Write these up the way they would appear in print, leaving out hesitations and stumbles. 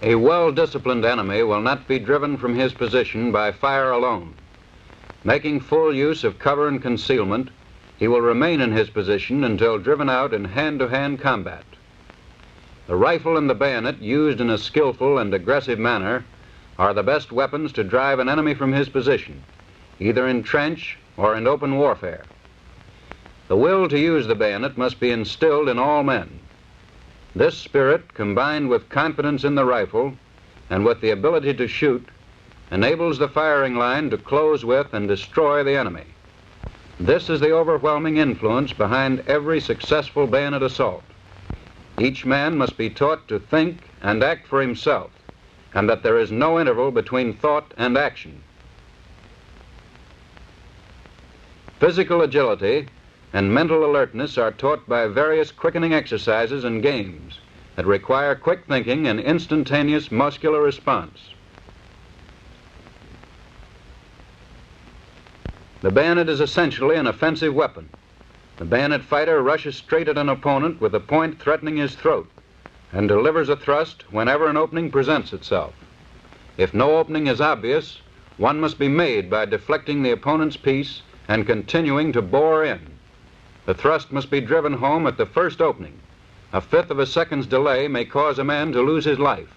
A well-disciplined enemy will not be driven from his position by fire alone. Making full use of cover and concealment, he will remain in his position until driven out in hand-to-hand combat. The rifle and the bayonet, used in a skillful and aggressive manner, are the best weapons to drive an enemy from his position, either in trench or in open warfare. The will to use the bayonet must be instilled in all men. This spirit, combined with confidence in the rifle and with the ability to shoot, enables the firing line to close with and destroy the enemy. This is the overwhelming influence behind every successful bayonet assault. Each man must be taught to think and act for himself, and that there is no interval between thought and action. Physical agility and mental alertness are taught by various quickening exercises and games that require quick thinking and instantaneous muscular response. The bayonet is essentially an offensive weapon. The bayonet fighter rushes straight at an opponent with the point threatening his throat and delivers a thrust whenever an opening presents itself. If no opening is obvious, one must be made by deflecting the opponent's piece and continuing to bore in. The thrust must be driven home at the first opening. A fifth of a second's delay may cause a man to lose his life.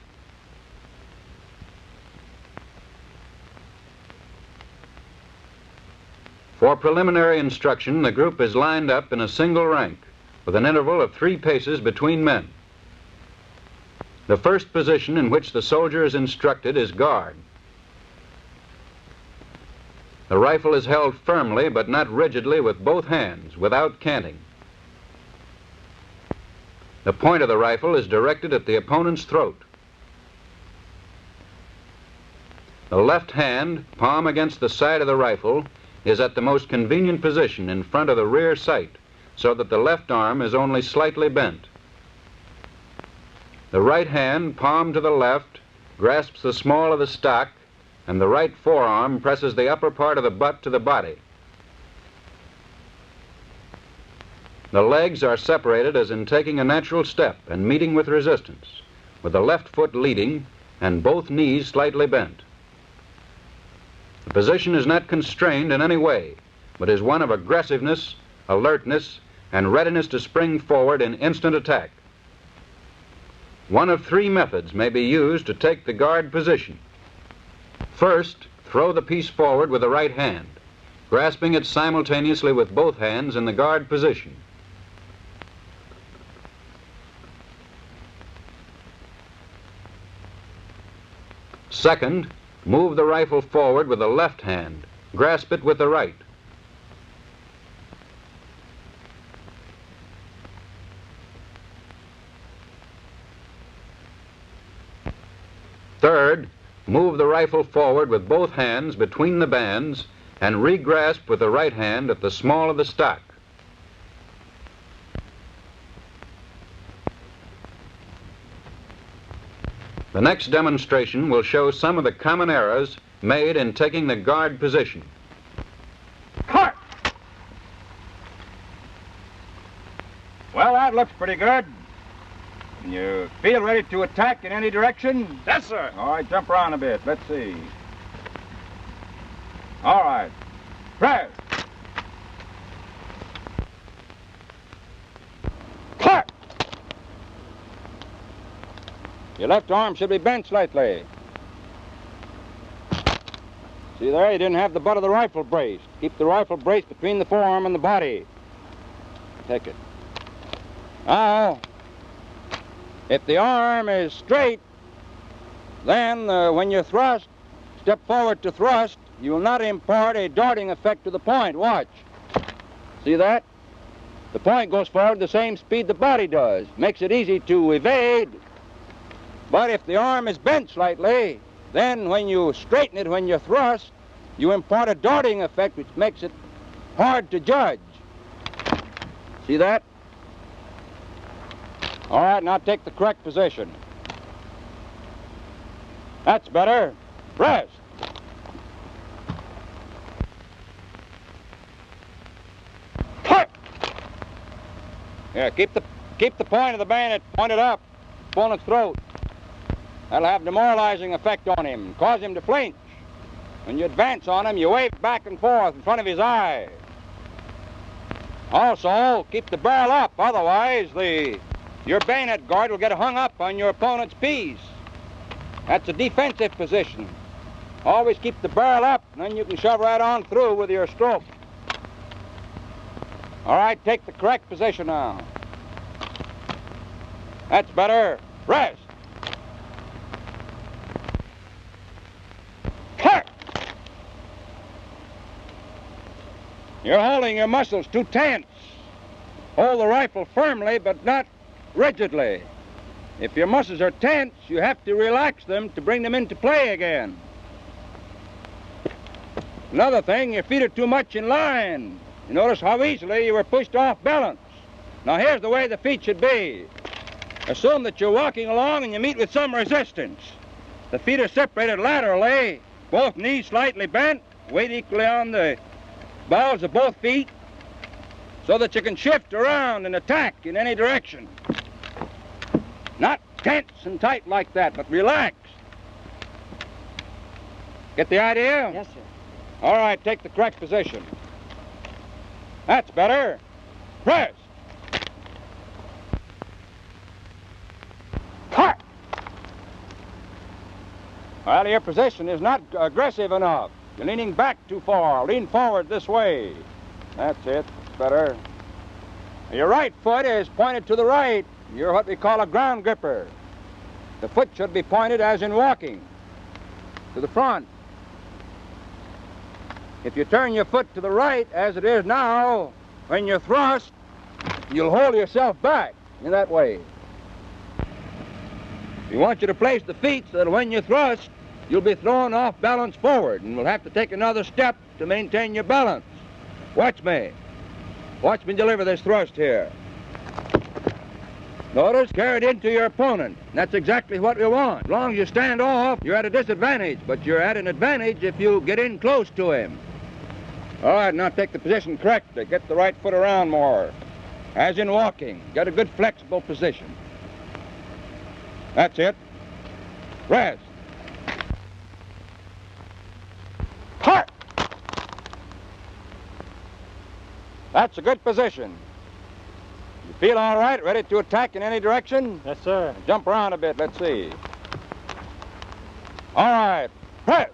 For preliminary instruction, the group is lined up in a single rank with an interval of 3 paces between men. The first position in which the soldier is instructed is guard. The rifle is held firmly but not rigidly with both hands, without canting. The point of the rifle is directed at the opponent's throat. The left hand, palm against the side of the rifle, is at the most convenient position in front of the rear sight, so that the left arm is only slightly bent. The right hand, palm to the left, grasps the small of the stock, and the right forearm presses the upper part of the butt to the body. The legs are separated as in taking a natural step and meeting with resistance, with the left foot leading and both knees slightly bent. The position is not constrained in any way, but is one of aggressiveness, alertness, and readiness to spring forward in instant attack. One of 3 methods may be used to take the guard position. First, throw the piece forward with the right hand, grasping it simultaneously with both hands in the guard position. Second, move the rifle forward with the left hand, grasp it with the right. Third, move the rifle forward with both hands between the bands and re-grasp with the right hand at the small of the stock. The next demonstration will show some of the common errors made in taking the guard position. Cut! Well, that looks pretty good. You feel ready to attack in any direction? Yes, sir. All right, jump around a bit. Let's see. All right. Press. Cut! Your left arm should be bent slightly. See there, you didn't have the butt of the rifle braced. Keep the rifle braced between the forearm and the body. Take it. Now, if the arm is straight, then when you thrust, step forward to thrust, you will not impart a darting effect to the point. Watch. See that? The point goes forward the same speed the body does. Makes it easy to evade. But if the arm is bent slightly, then when you straighten it, when you thrust, you impart a darting effect which makes it hard to judge. See that? All right, now take the correct position. That's better. Rest. Cut! Yeah, keep the point of the bayonet pointed up, opponent's throat. That'll have a demoralizing effect on him, cause him to flinch. When you advance on him, you wave back and forth in front of his eye. Also, keep the barrel up, otherwise your bayonet guard will get hung up on your opponent's piece. That's a defensive position. Always keep the barrel up, and then you can shove right on through with your stroke. All right, take the correct position now. That's better. Rest. Cut! You're holding your muscles too tense. Hold the rifle firmly, but not rigidly. If your muscles are tense, you have to relax them to bring them into play again. Another thing, your feet are too much in line. You notice how easily you were pushed off balance. Now here's the way the feet should be. Assume that you're walking along and you meet with some resistance. The feet are separated laterally, both knees slightly bent, weight equally on the balls of both feet, so that you can shift around and attack in any direction. Not tense and tight like that, but relax. Get the idea? Yes, sir. All right, take the correct position. That's better. Press. Cut. Well, your position is not aggressive enough. You're leaning back too far. Lean forward this way. That's it. Better. Your right foot is pointed to the right. You're what we call a ground gripper. The foot should be pointed as in walking, to the front. If you turn your foot to the right, as it is now, when you thrust, you'll hold yourself back in that way. We want you to place the feet so that when you thrust, you'll be thrown off balance forward, and we'll have to take another step to maintain your balance. Watch me. Watch me deliver this thrust here. Notice, carry it into your opponent. That's exactly what we want. As long as you stand off, you're at a disadvantage, but you're at an advantage if you get in close to him. All right, now take the position correctly. Get the right foot around more. As in walking, get a good flexible position. That's it. Rest. Heart. That's a good position. You feel all right? Ready to attack in any direction? Yes, sir. Jump around a bit. Let's see. All right. Press.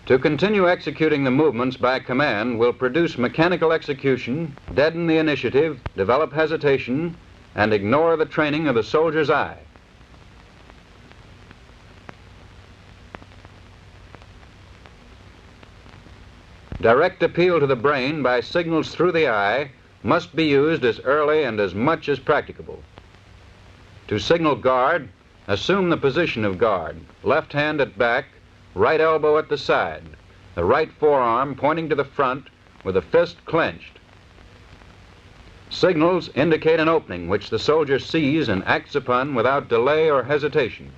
To continue executing the movements by command will produce mechanical execution, deaden the initiative, develop hesitation, and ignore the training of the soldier's eye. Direct appeal to the brain by signals through the eye must be used as early and as much as practicable. To signal guard, assume the position of guard, left hand at back, right elbow at the side, the right forearm pointing to the front with the fist clenched. Signals indicate an opening which the soldier sees and acts upon without delay or hesitation.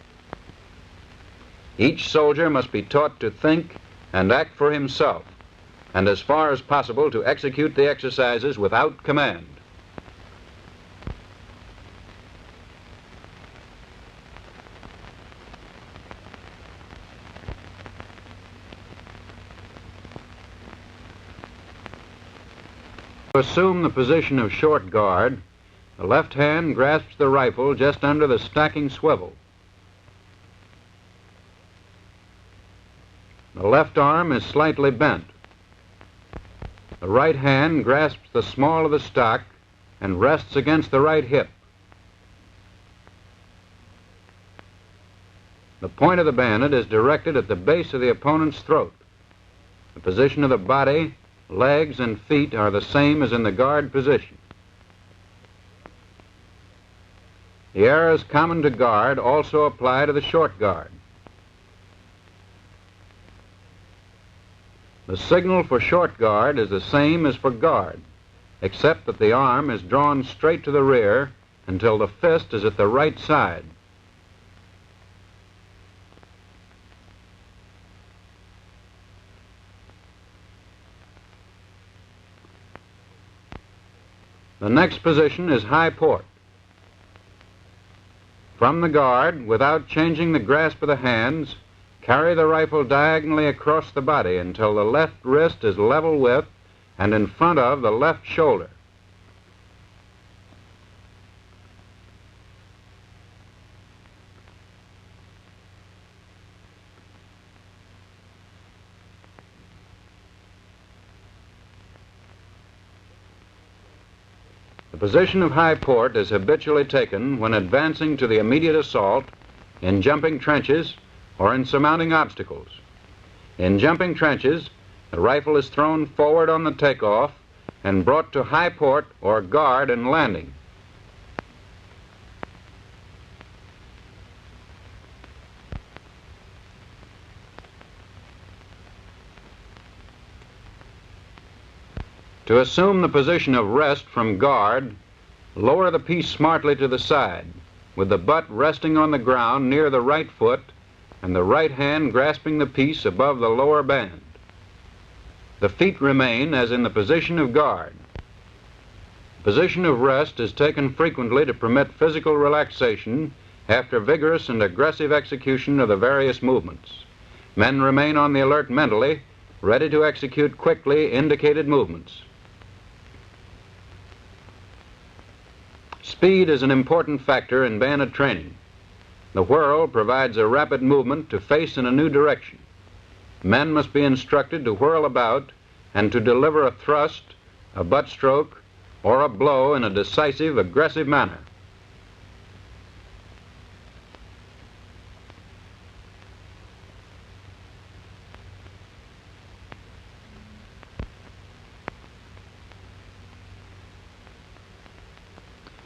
Each soldier must be taught to think and act for himself, and as far as possible to execute the exercises without command. To assume the position of short guard, the left hand grasps the rifle just under the stacking swivel. The left arm is slightly bent. The right hand grasps the small of the stock and rests against the right hip. The point of the bayonet is directed at the base of the opponent's throat. The position of the body, legs, and feet are the same as in the guard position. The errors common to guard also apply to the short guard. The signal for short guard is the same as for guard, except that the arm is drawn straight to the rear until the fist is at the right side. The next position is high port. From the guard, without changing the grasp of the hands, carry the rifle diagonally across the body until the left wrist is level with and in front of the left shoulder. The position of high port is habitually taken when advancing to the immediate assault, in jumping trenches, or in surmounting obstacles. In jumping trenches, the rifle is thrown forward on the takeoff and brought to high port or guard in landing. To assume the position of rest from guard, lower the piece smartly to the side, with the butt resting on the ground near the right foot and the right hand grasping the piece above the lower band. The feet remain as in the position of guard. The position of rest is taken frequently to permit physical relaxation after vigorous and aggressive execution of the various movements. Men remain on the alert mentally, ready to execute quickly indicated movements. Speed is an important factor in bayonet training. The whirl provides a rapid movement to face in a new direction. Men must be instructed to whirl about and to deliver a thrust, a butt stroke, or a blow in a decisive, aggressive manner.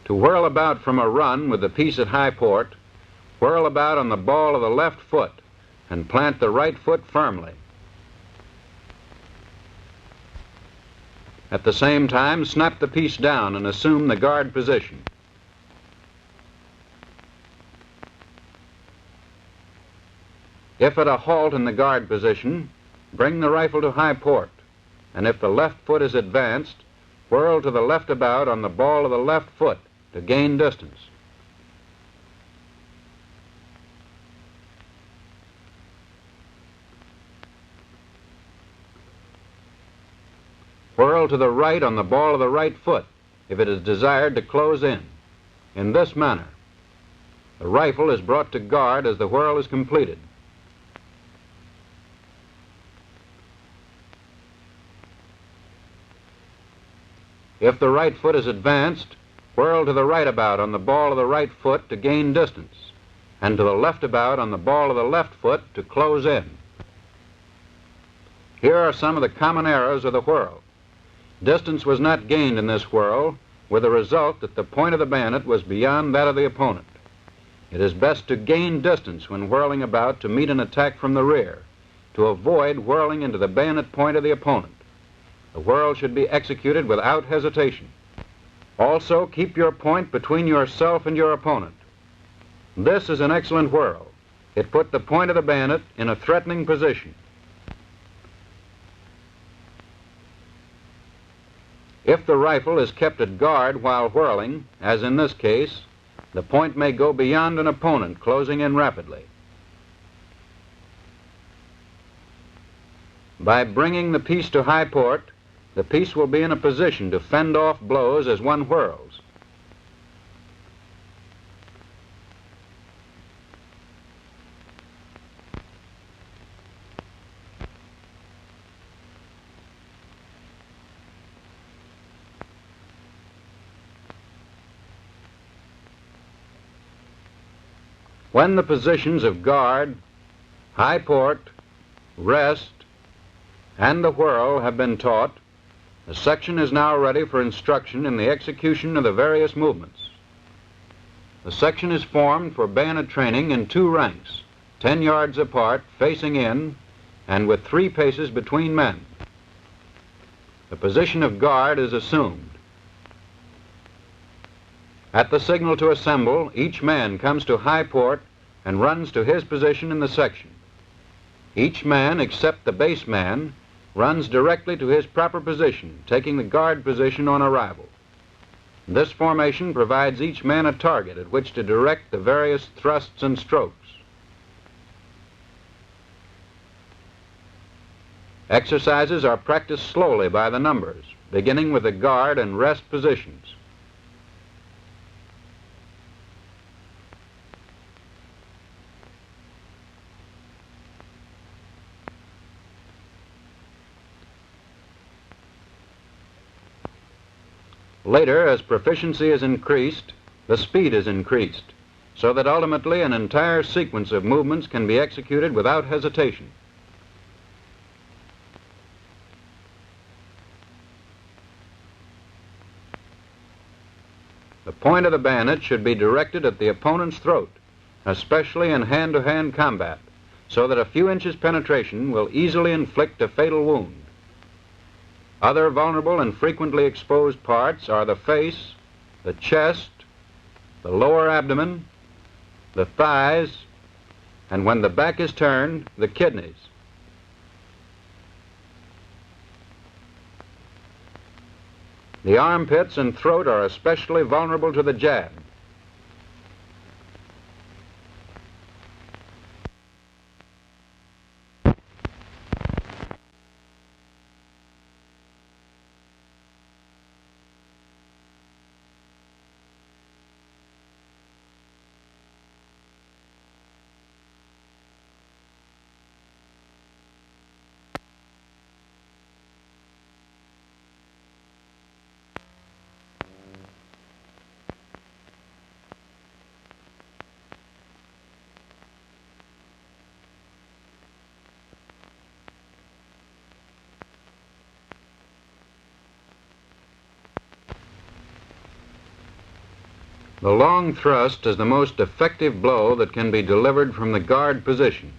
To whirl about from a run with the piece at high port, whirl about on the ball of the left foot and plant the right foot firmly. At the same time, snap the piece down and assume the guard position. If at a halt in the guard position, bring the rifle to high port, and if the left foot is advanced, whirl to the left about on the ball of the left foot to gain distance. Whirl to the right on the ball of the right foot if it is desired to close in. In this manner, the rifle is brought to guard as the whirl is completed. If the right foot is advanced, whirl to the right about on the ball of the right foot to gain distance, and to the left about on the ball of the left foot to close in. Here are some of the common errors of the whirl. Distance was not gained in this whirl, with the result that the point of the bayonet was beyond that of the opponent. It is best to gain distance when whirling about to meet an attack from the rear, to avoid whirling into the bayonet point of the opponent. The whirl should be executed without hesitation. Also, keep your point between yourself and your opponent. This is an excellent whirl. It put the point of the bayonet in a threatening position. If the rifle is kept at guard while whirling, as in this case, the point may go beyond an opponent, closing in rapidly. By bringing the piece to high port, the piece will be in a position to fend off blows as one whirls. When the positions of guard, high port, rest, and the whirl have been taught, the section is now ready for instruction in the execution of the various movements. The section is formed for bayonet training in 2 ranks, 10 yards apart, facing in, and with 3 paces between men. The position of guard is assumed. At the signal to assemble, each man comes to high port and runs to his position in the section. Each man, except the base man, runs directly to his proper position, taking the guard position on arrival. This formation provides each man a target at which to direct the various thrusts and strokes. Exercises are practiced slowly by the numbers, beginning with the guard and rest positions. Later, as proficiency is increased, the speed is increased, so that ultimately an entire sequence of movements can be executed without hesitation. The point of the bayonet should be directed at the opponent's throat, especially in hand-to-hand combat, so that a few inches penetration will easily inflict a fatal wound. Other vulnerable and frequently exposed parts are the face, the chest, the lower abdomen, the thighs, and when the back is turned, the kidneys. The armpits and throat are especially vulnerable to the jab. The long thrust is the most effective blow that can be delivered from the guard position.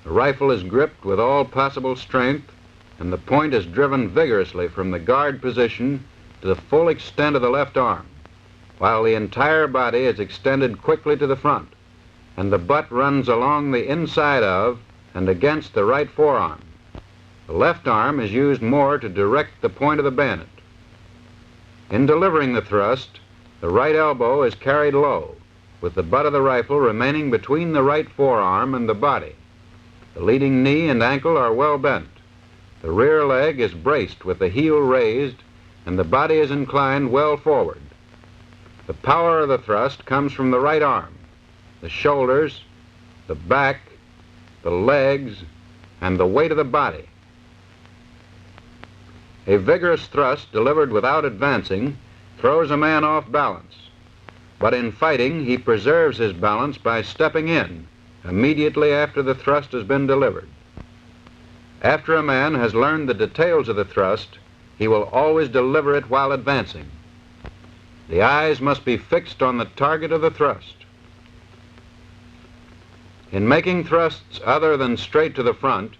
The rifle is gripped with all possible strength, and the point is driven vigorously from the guard position to the full extent of the left arm, while the entire body is extended quickly to the front, and the butt runs along the inside of and against the right forearm. The left arm is used more to direct the point of the bayonet. In delivering the thrust, the right elbow is carried low, with the butt of the rifle remaining between the right forearm and the body. The leading knee and ankle are well bent. The rear leg is braced with the heel raised, and the body is inclined well forward. The power of the thrust comes from the right arm, the shoulders, the back, the legs, and the weight of the body. A vigorous thrust delivered without advancing throws a man off balance, but in fighting he preserves his balance by stepping in immediately after the thrust has been delivered. After a man has learned the details of the thrust, he will always deliver it while advancing. The eyes must be fixed on the target of the thrust. In making thrusts other than straight to the front,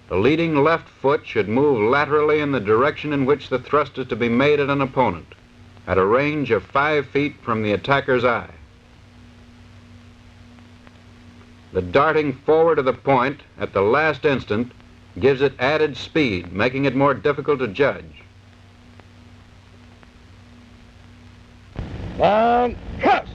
the leading left foot should move laterally in the direction in which the thrust is to be made at an opponent, at a range of 5 feet from the attacker's eye. The darting forward of the point at the last instant gives it added speed, making it more difficult to judge. Long thrust.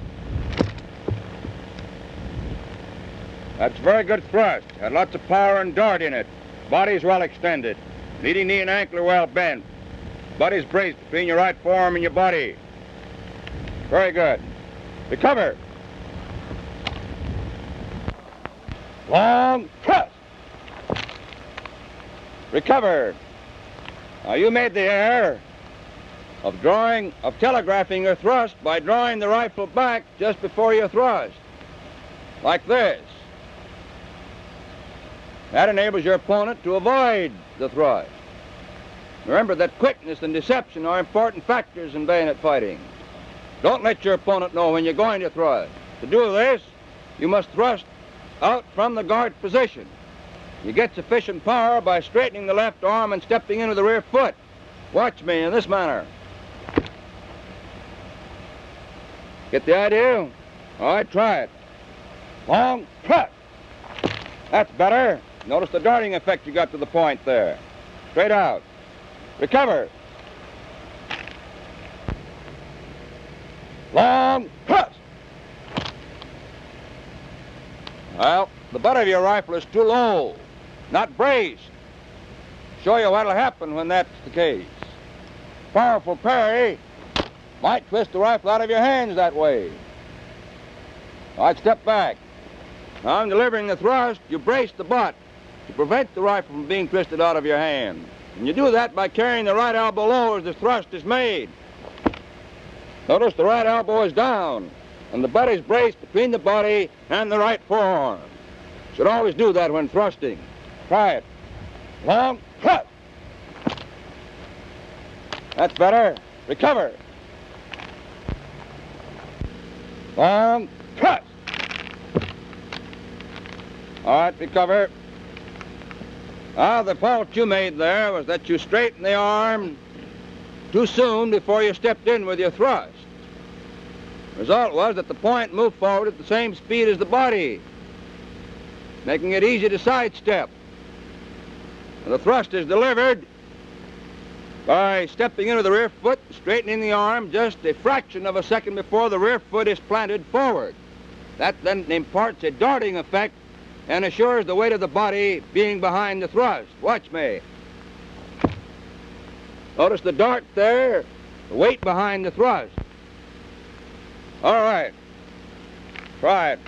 That's a very good thrust. Had lots of power and dart in it. Body's well extended. Leading knee and ankle are well bent. Body's braced between your right forearm and your body. Very good. Recover. Long thrust. Recover. Now you made the error of telegraphing your thrust by drawing the rifle back just before you thrust, like this. That enables your opponent to avoid the thrust. Remember that quickness and deception are important factors in bayonet fighting. Don't let your opponent know when you're going to thrust. To do this, you must thrust out from the guard position. You get sufficient power by straightening the left arm and stepping in with the rear foot. Watch me in this manner. Get the idea? All right, try it. Long thrust. That's better. Notice the darting effect you got to the point there. Straight out. Recover. long thrust. Well, the butt of your rifle is too low, not braced. Show you what'll happen when that's the case. Powerful parry might twist the rifle out of your hands that way. All right, step back. Now, in delivering the thrust, you brace the butt to prevent the rifle from being twisted out of your hand. And you do that by carrying the right elbow low as the thrust is made. Notice the right elbow is down, and the butt is braced between the body and the right forearm. Should always do that when thrusting. Try it. Long thrust. That's better. Recover. Long thrust. All right, recover. The fault you made there was that you straightened the arm too soon before you stepped in with your thrust. The result was that the point moved forward at the same speed as the body, making it easy to sidestep. And the thrust is delivered by stepping into the rear foot, straightening the arm just a fraction of a second before the rear foot is planted forward. That then imparts a darting effect and assures the weight of the body being behind the thrust. Watch me. Notice the dart there, the weight behind the thrust. All right. Try it.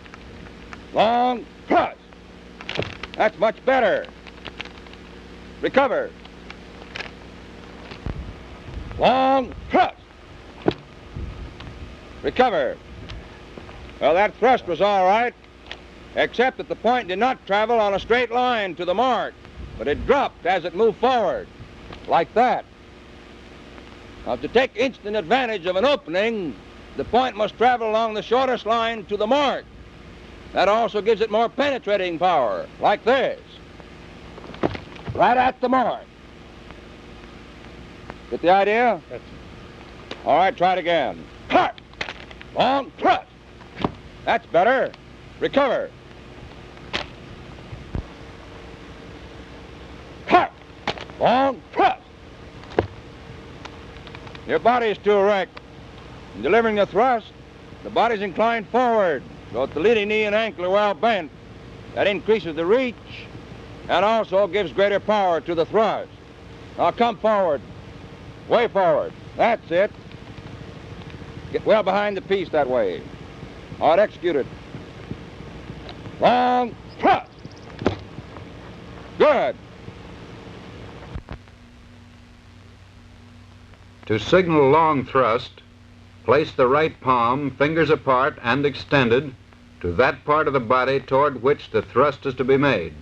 Long thrust. That's much better. Recover. Long thrust. Recover. Well, that thrust was all right, except that the point did not travel on a straight line to the mark, but it dropped as it moved forward, like that. Now, to take instant advantage of an opening, the point must travel along the shortest line to the mark. That also gives it more penetrating power, like this. Right at the mark. Get the idea? Yes. All right, try it again. Hark! Long thrust. That's better. Recover. Hark! Long thrust. Your body is too erect. In delivering the thrust, the body's inclined forward, so that the leading knee and ankle are well bent. That increases the reach and also gives greater power to the thrust. Now come forward. Way forward. That's it. Get well behind the piece that way. All right, execute it. Long thrust. Good. To signal long thrust, place the right palm, fingers apart and extended, to that part of the body toward which the thrust is to be made.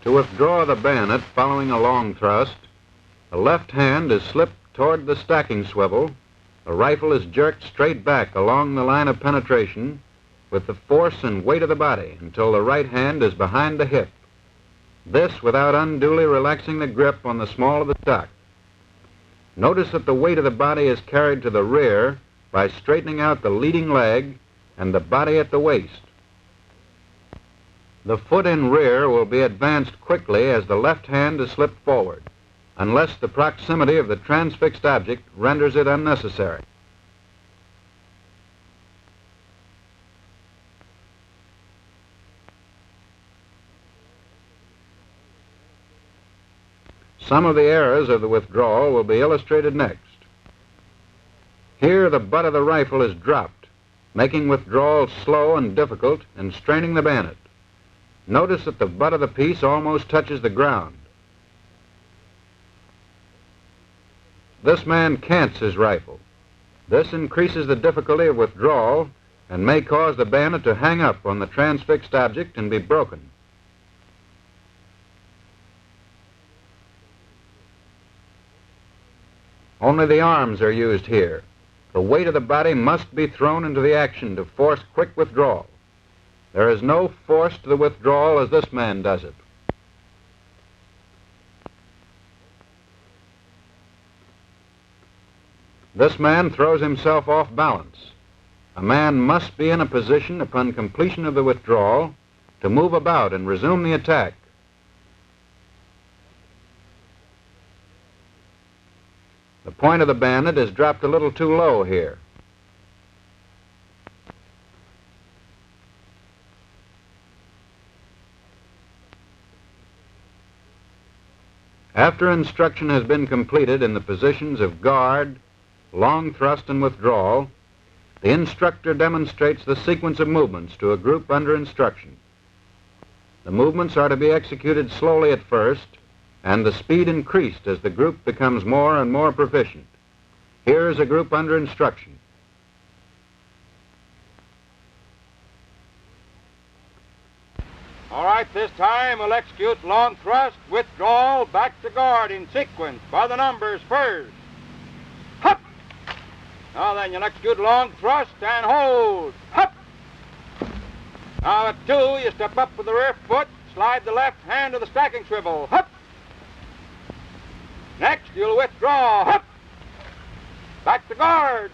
To withdraw the bayonet following a long thrust, the left hand is slipped toward the stacking swivel, the rifle is jerked straight back along the line of penetration with the force and weight of the body until the right hand is behind the hip. This without unduly relaxing the grip on the small of the stock. Notice that the weight of the body is carried to the rear by straightening out the leading leg and the body at the waist. The foot in rear will be advanced quickly as the left hand is slipped forward, unless the proximity of the transfixed object renders it unnecessary. Some of the errors of the withdrawal will be illustrated next. Here the butt of the rifle is dropped, making withdrawal slow and difficult and straining the bayonet. Notice that the butt of the piece almost touches the ground. This man cants his rifle. This increases the difficulty of withdrawal and may cause the bayonet to hang up on the transfixed object and be broken. Only the arms are used here. The weight of the body must be thrown into the action to force quick withdrawal. There is no force to the withdrawal as this man does it. This man throws himself off balance. A man must be in a position upon completion of the withdrawal to move about and resume the attack. The point of the bayonet is dropped a little too low here. After instruction has been completed in the positions of guard, long thrust, and withdrawal, the instructor demonstrates the sequence of movements to a group under instruction. The movements are to be executed slowly at first, and the speed increased as the group becomes more and more proficient. Here is a group under instruction. All right, this time we'll execute long thrust, withdrawal, back to guard in sequence by the numbers first. Hup! Now then, you'll execute long thrust and hold. Hup! Now at 2, you step up with the rear foot, slide the left hand to the stacking swivel. Hup! Next, you'll withdraw. Hup! Back to guard.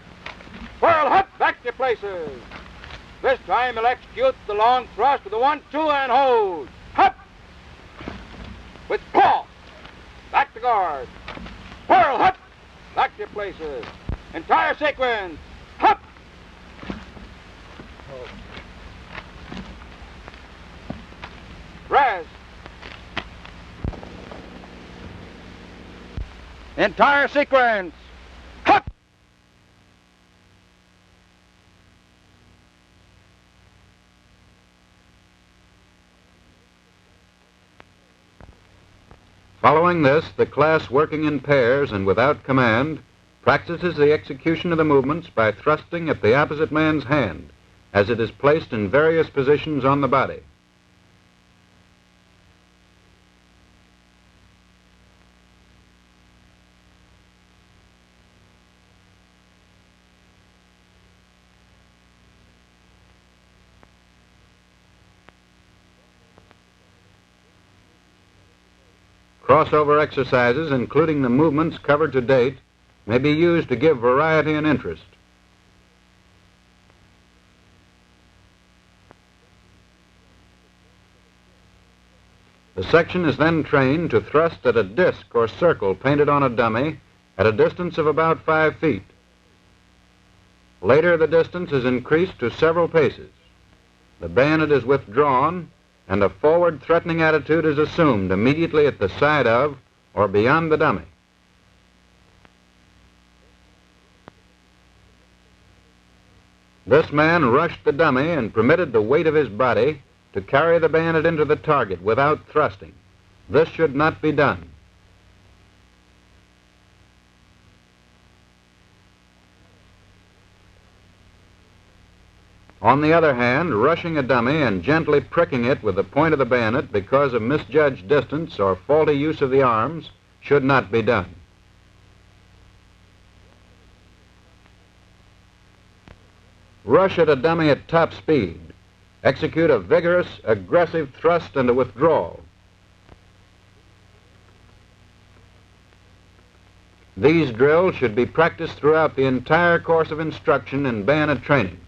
Whirl, hup! Back to places. This time you'll execute the long thrust with the 1, 2, and hold. Hup! Withdraw. Back to guard. Whirl, hup! Back to places. Entire sequence. Hup! Rest. Entire sequence. Hup! Following this, the class working in pairs and without command practices the execution of the movements by thrusting at the opposite man's hand as it is placed in various positions on the body. Crossover exercises, including the movements covered to date, may be used to give variety and interest. The section is then trained to thrust at a disc or circle painted on a dummy at a distance of about 5 feet. Later, the distance is increased to several paces. The bayonet is withdrawn, and a forward threatening attitude is assumed immediately at the side of or beyond the dummy. This man rushed the dummy and permitted the weight of his body to carry the bayonet into the target without thrusting. This should not be done. On the other hand, rushing a dummy and gently pricking it with the point of the bayonet because of misjudged distance or faulty use of the arms should not be done. Rush at a dummy at top speed. Execute a vigorous, aggressive thrust and a withdrawal. These drills should be practiced throughout the entire course of instruction in bayonet training.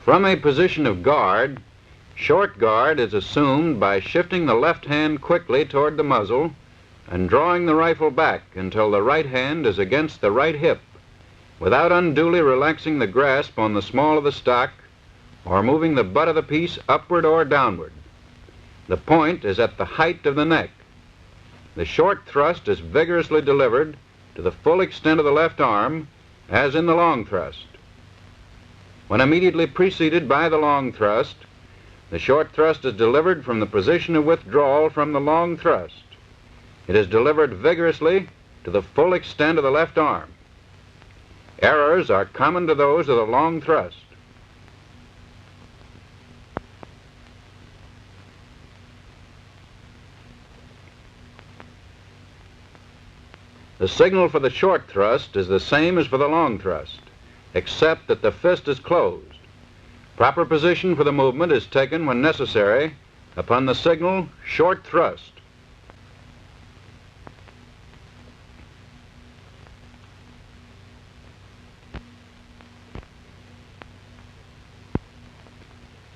From a position of guard, short guard is assumed by shifting the left hand quickly toward the muzzle and drawing the rifle back until the right hand is against the right hip, without unduly relaxing the grasp on the small of the stock or moving the butt of the piece upward or downward. The point is at the height of the neck. The short thrust is vigorously delivered to the full extent of the left arm, as in the long thrust. When immediately preceded by the long thrust, the short thrust is delivered from the position of withdrawal from the long thrust. It is delivered vigorously to the full extent of the left arm. Errors are common to those of the long thrust. The signal for the short thrust is the same as for the long thrust, except that the fist is closed. Proper position for the movement is taken when necessary upon the signal short thrust.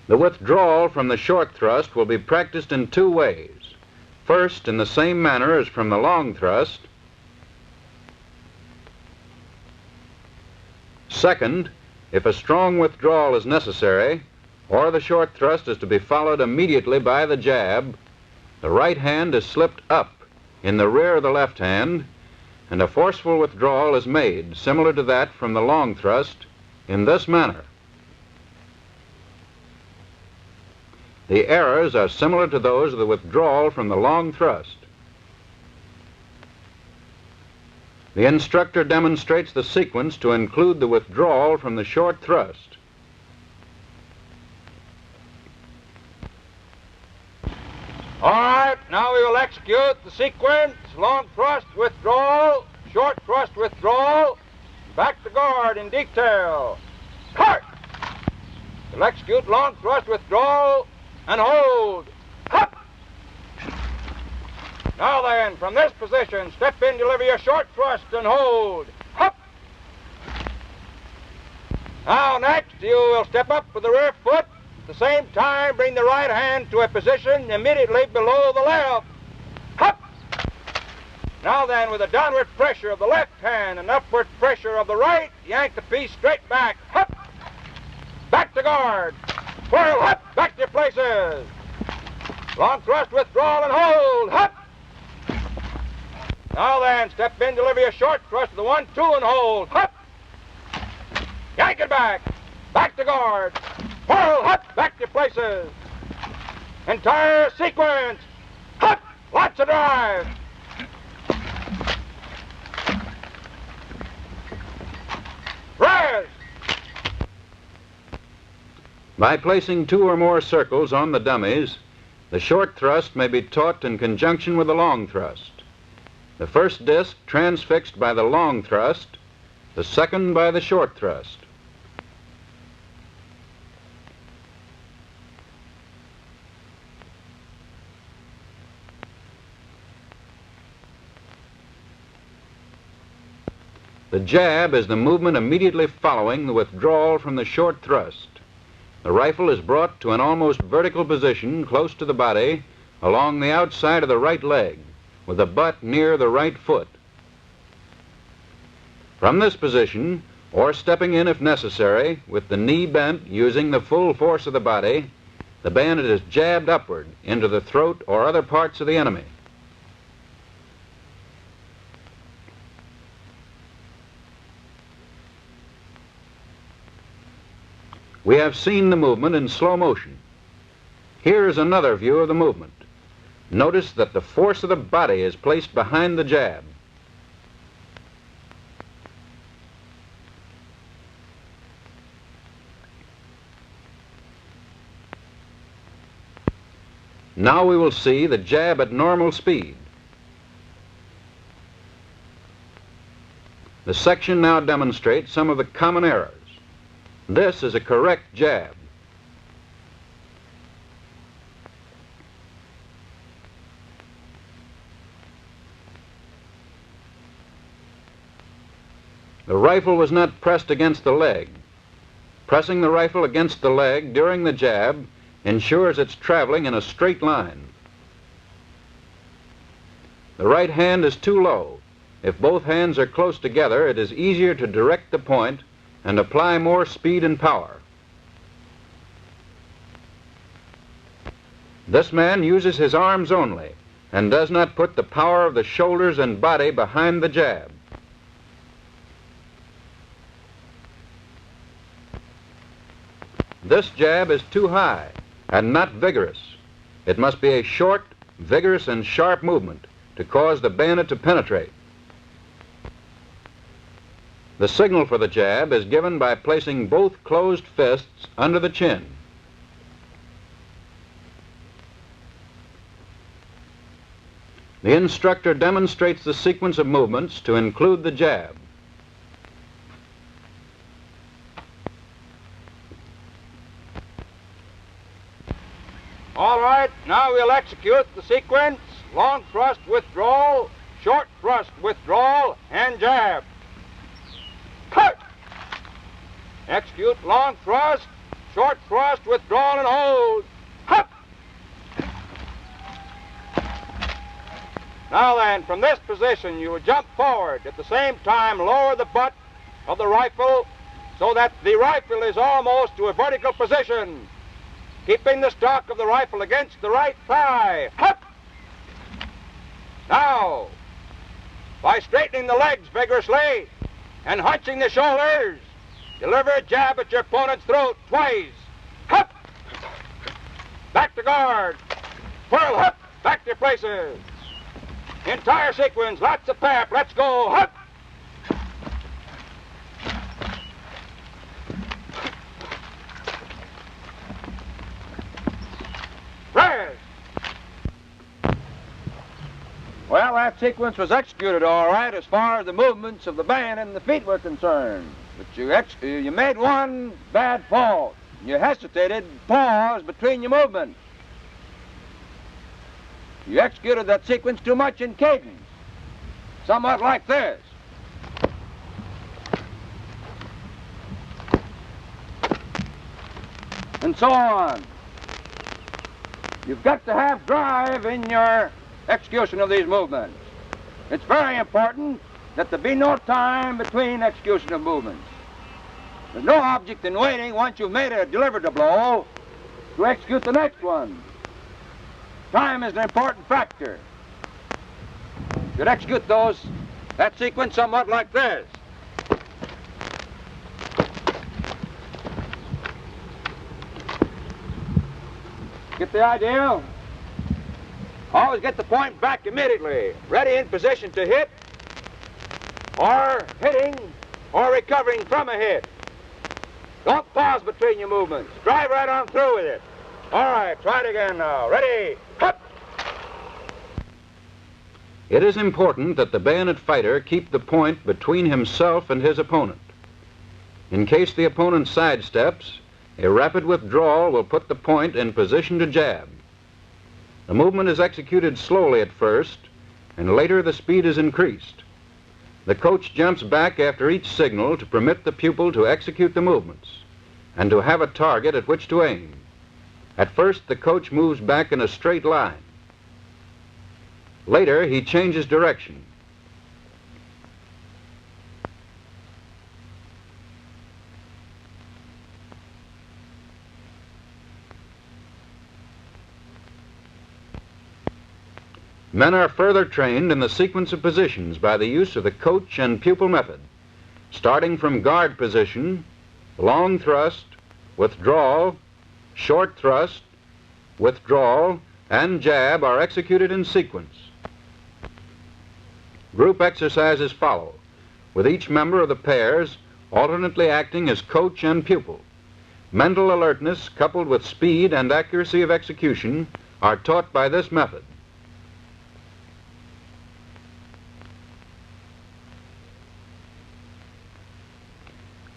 The withdrawal from the short thrust will be practiced in two ways. First, in the same manner as from the long thrust. Second, if a strong withdrawal is necessary, or the short thrust is to be followed immediately by the jab, the right hand is slipped up in the rear of the left hand, and a forceful withdrawal is made, similar to that from the long thrust, in this manner. The errors are similar to those of the withdrawal from the long thrust. The instructor demonstrates the sequence to include the withdrawal from the short thrust. All right, now we will execute the sequence: long thrust, withdrawal, short thrust, withdrawal, back to guard in detail. Start! We'll execute long thrust, withdrawal, and hold. Hop! Now then, from this position, step in, deliver your short thrust, and hold. Hop! Now next, you will step up with the rear foot. At the same time, bring the right hand to a position immediately below the left. Hop! Now then, with a downward pressure of the left hand and upward pressure of the right, yank the piece straight back. Hop! Back to guard. Whirl, hop! Back to your places. Long thrust, withdrawal, and hold. Hop! Now then, step in, deliver your short thrust to the 1-2 and hold. Hop! Yank it back. Back to guard. Whirl, hop! Back to your places. Entire sequence. Hop! Lots of drive. Rise! By placing 2 or more circles on the dummies, the short thrust may be taught in conjunction with the long thrust. The first disc transfixed by the long thrust, the second by the short thrust. The jab is the movement immediately following the withdrawal from the short thrust. The rifle is brought to an almost vertical position close to the body along the outside of the right leg, with the butt near the right foot. From this position, or stepping in if necessary, with the knee bent using the full force of the body, the bayonet is jabbed upward into the throat or other parts of the enemy. We have seen the movement in slow motion. Here is another view of the movement. Notice that the force of the body is placed behind the jab. Now we will see the jab at normal speed. The section now demonstrates some of the common errors. This is a correct jab. The rifle was not pressed against the leg. Pressing the rifle against the leg during the jab ensures it's traveling in a straight line. The right hand is too low. If both hands are close together, it is easier to direct the point and apply more speed and power. This man uses his arms only and does not put the power of the shoulders and body behind the jab. This jab is too high and not vigorous. It must be a short, vigorous, and sharp movement to cause the bayonet to penetrate. The signal for the jab is given by placing both closed fists under the chin. The instructor demonstrates the sequence of movements to include the jab. All right, now we'll execute the sequence: long thrust, withdrawal, short thrust, withdrawal, and jab. Cut! Execute long thrust, short thrust, withdrawal, and hold. Hup! Now then, from this position, you will jump forward. At the same time, lower the butt of the rifle so that the rifle is almost to a vertical position, keeping the stock of the rifle against the right thigh. Hup! Now, by straightening the legs vigorously and hunching the shoulders, deliver a jab at your opponent's throat twice. Hup! Back to guard. Whirl, hup! Back to your places. Entire sequence, lots of pep. Let's go. Hup! Rest. Well, that sequence was executed all right as far as the movements of the bayonet and the feet were concerned. But you made one bad fault. You hesitated, paused between your movements. You executed that sequence too much in cadence, somewhat like this. And so on. You've got to have drive in your execution of these movements. It's very important that there be no time between execution of movements. There's no object in waiting once you've delivered a blow to execute the next one. Time is an important factor. You should execute that sequence somewhat like this. Get the idea? Always get the point back immediately, ready in position to hit, or hitting, or recovering from a hit. Don't pause between your movements. Drive right on through with it. All right, try it again now. Ready? Hup! It is important that the bayonet fighter keep the point between himself and his opponent. In case the opponent sidesteps, a rapid withdrawal will put the point in position to jab. The movement is executed slowly at first, and later the speed is increased. The coach jumps back after each signal to permit the pupil to execute the movements and to have a target at which to aim. At first, the coach moves back in a straight line. Later, he changes direction. Men are further trained in the sequence of positions by the use of the coach and pupil method. Starting from guard position, long thrust, withdrawal, short thrust, withdrawal, and jab are executed in sequence. Group exercises follow, with each member of the pairs alternately acting as coach and pupil. Mental alertness coupled with speed and accuracy of execution are taught by this method.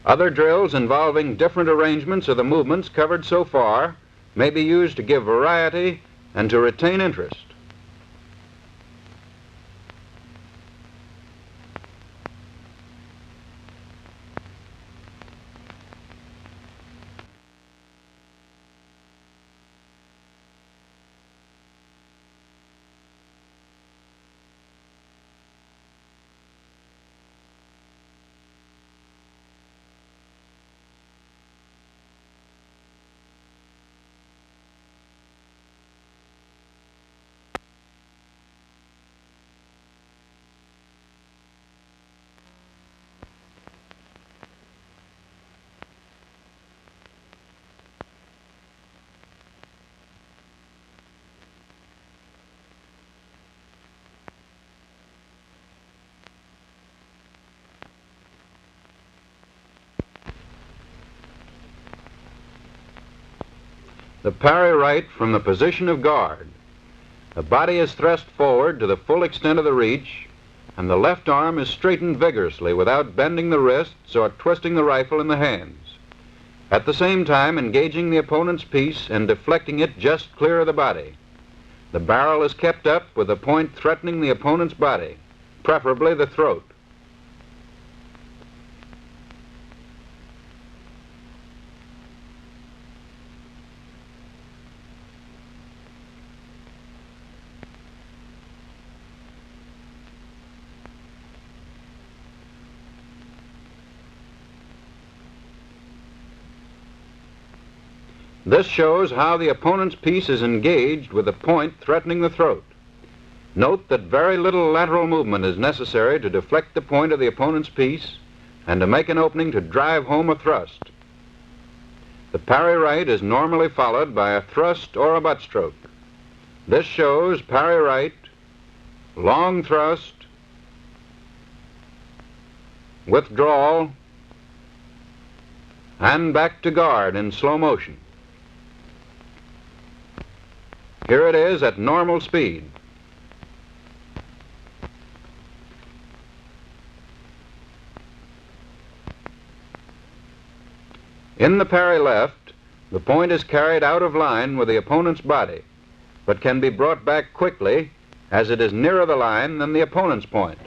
Other drills involving different arrangements of the movements covered so far may be used to give variety and to retain interest. The parry right from the position of guard. The body is thrust forward to the full extent of the reach, and the left arm is straightened vigorously without bending the wrists or twisting the rifle in the hands, at the same time engaging the opponent's piece and deflecting it just clear of the body. The barrel is kept up with the point threatening the opponent's body, preferably the throat. This shows how the opponent's piece is engaged with the point threatening the throat. Note that very little lateral movement is necessary to deflect the point of the opponent's piece and to make an opening to drive home a thrust. The parry right is normally followed by a thrust or a butt stroke. This shows parry right, long thrust, withdrawal, and back to guard in slow motion. Here it is at normal speed. In the parry left, the point is carried out of line with the opponent's body, but can be brought back quickly as it is nearer the line than the opponent's point.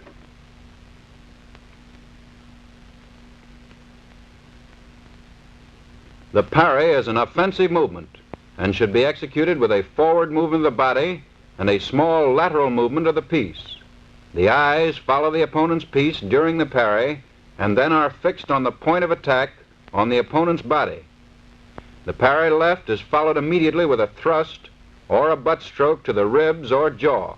The parry is an offensive movement and should be executed with a forward movement of the body and a small lateral movement of the piece. The eyes follow the opponent's piece during the parry and then are fixed on the point of attack on the opponent's body. The parry left is followed immediately with a thrust or a butt stroke to the ribs or jaw.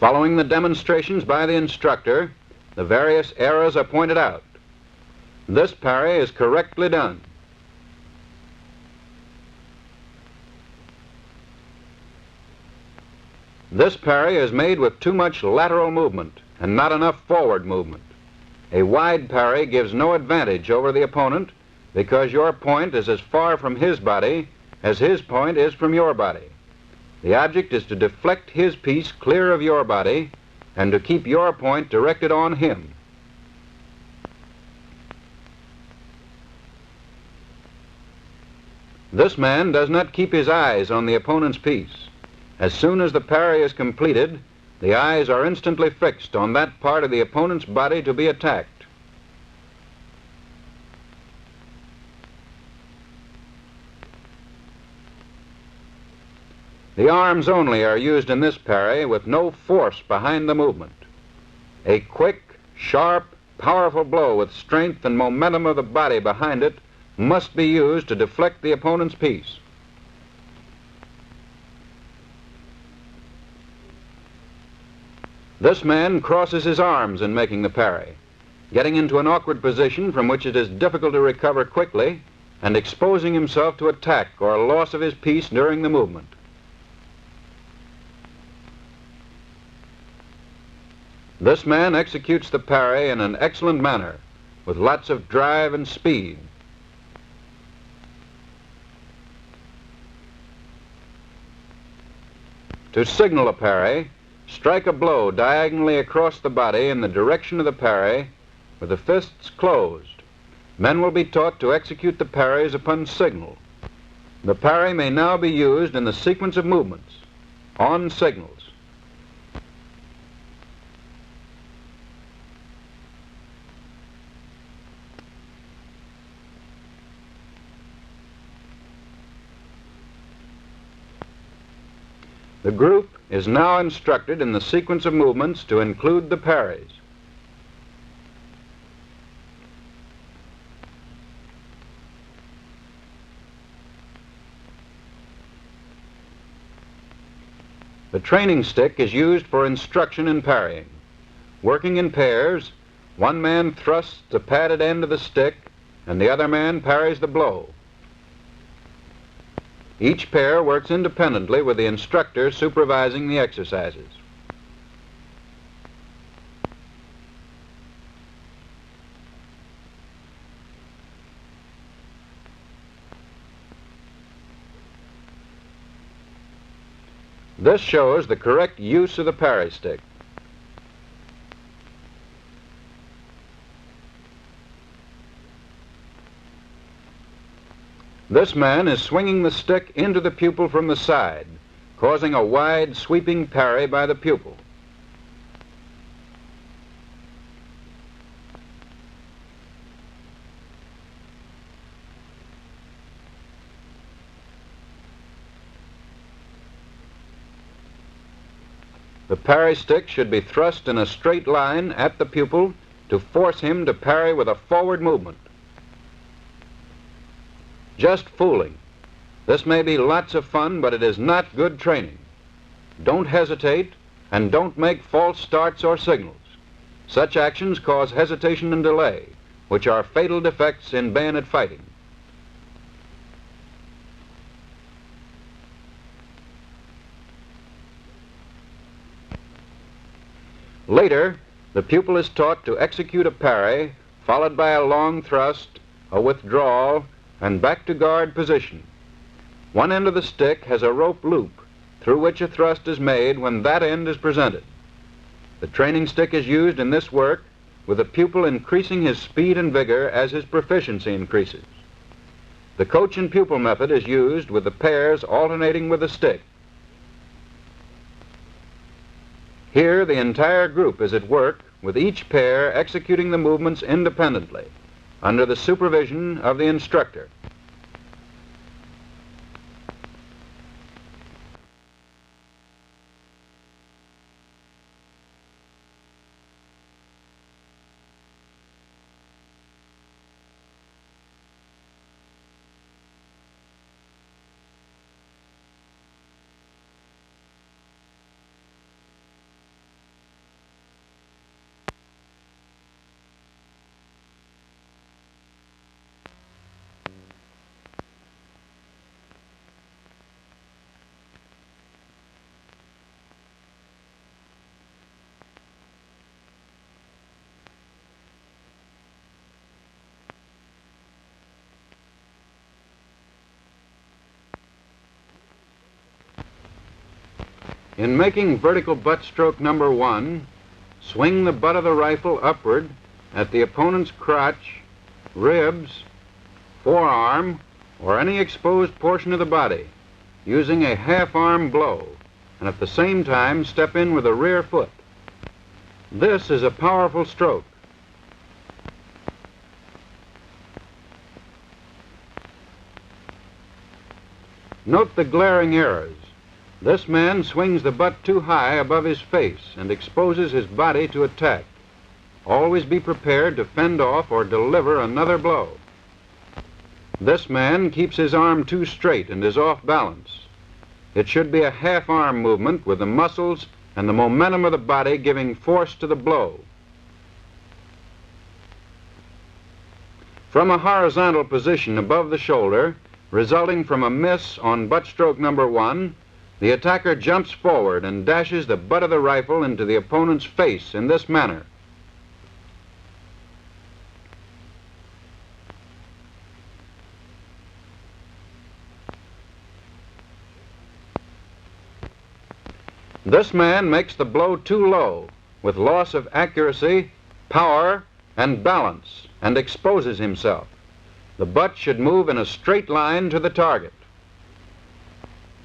Following the demonstrations by the instructor, the various errors are pointed out. This parry is correctly done. This parry is made with too much lateral movement and not enough forward movement. A wide parry gives no advantage over the opponent because your point is as far from his body as his point is from your body. The object is to deflect his piece clear of your body and to keep your point directed on him. This man does not keep his eyes on the opponent's piece. As soon as the parry is completed, the eyes are instantly fixed on that part of the opponent's body to be attacked. The arms only are used in this parry with no force behind the movement. A quick, sharp, powerful blow with strength and momentum of the body behind it must be used to deflect the opponent's piece. This man crosses his arms in making the parry, getting into an awkward position from which it is difficult to recover quickly and exposing himself to attack or loss of his piece during the movement. This man executes the parry in an excellent manner, with lots of drive and speed. To signal a parry, strike a blow diagonally across the body in the direction of the parry with the fists closed. Men will be taught to execute the parries upon signal. The parry may now be used in the sequence of movements, on signals. The group is now instructed in the sequence of movements to include the parries. The training stick is used for instruction in parrying. Working in pairs, one man thrusts the padded end of the stick and the other man parries the blow. Each pair works independently with the instructor supervising the exercises. This shows the correct use of the parry stick. This man is swinging the stick into the pupil from the side, causing a wide, sweeping parry by the pupil. The parry stick should be thrust in a straight line at the pupil to force him to parry with a forward movement. Just fooling. This may be lots of fun, but it is not good training. Don't hesitate, and don't make false starts or signals. Such actions cause hesitation and delay, which are fatal defects in bayonet fighting. Later, the pupil is taught to execute a parry, followed by a long thrust, a withdrawal, and back to guard position. One end of the stick has a rope loop through which a thrust is made when that end is presented. The training stick is used in this work with the pupil increasing his speed and vigor as his proficiency increases. The coach and pupil method is used with the pairs alternating with the stick. Here, the entire group is at work, with each pair executing the movements independently, under the supervision of the instructor. In making vertical butt stroke number 1, swing the butt of the rifle upward at the opponent's crotch, ribs, forearm, or any exposed portion of the body, using a half-arm blow, and at the same time step in with the rear foot. This is a powerful stroke. Note the glaring errors. This man swings the butt too high above his face and exposes his body to attack. Always be prepared to fend off or deliver another blow. This man keeps his arm too straight and is off balance. It should be a half-arm movement with the muscles and the momentum of the body giving force to the blow. From a horizontal position above the shoulder, resulting from a miss on butt stroke number 1, the attacker jumps forward and dashes the butt of the rifle into the opponent's face in this manner. This man makes the blow too low, with loss of accuracy, power, and balance, and exposes himself. The butt should move in a straight line to the target.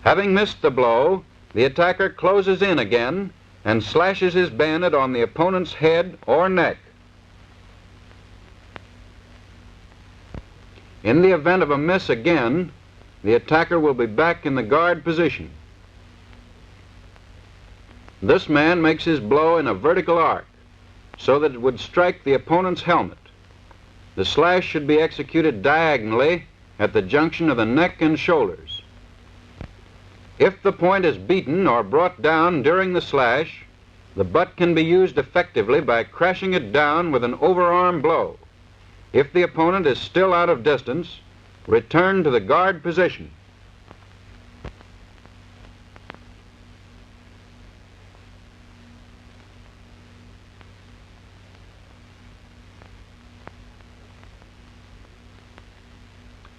Having missed the blow, the attacker closes in again and slashes his bayonet on the opponent's head or neck. In the event of a miss again, the attacker will be back in the guard position. This man makes his blow in a vertical arc so that it would strike the opponent's helmet. The slash should be executed diagonally at the junction of the neck and shoulders. If the point is beaten or brought down during the slash, the butt can be used effectively by crashing it down with an overarm blow. If the opponent is still out of distance, return to the guard position.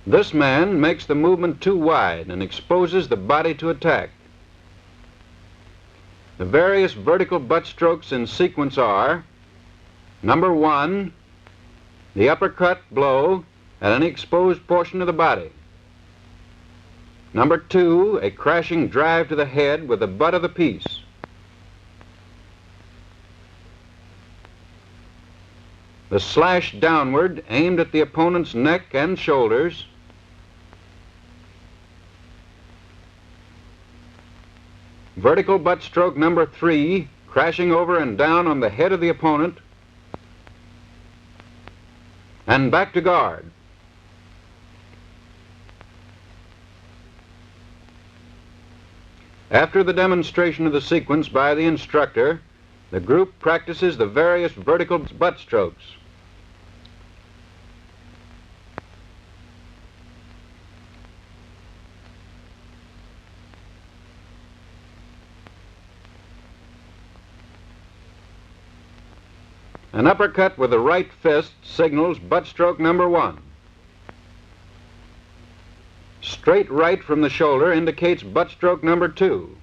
This man makes the movement too wide and exposes the body to attack. The various vertical butt strokes in sequence are: number 1, the uppercut blow at any exposed portion of the body. Number 2, a crashing drive to the head with the butt of the piece. The slash downward aimed at the opponent's neck and shoulders. Vertical butt stroke number 3, crashing over and down on the head of the opponent. And back to guard. After the demonstration of the sequence by the instructor, the group practices the various vertical butt strokes. An uppercut with the right fist signals butt stroke number 1. Straight right from the shoulder indicates butt stroke number 2.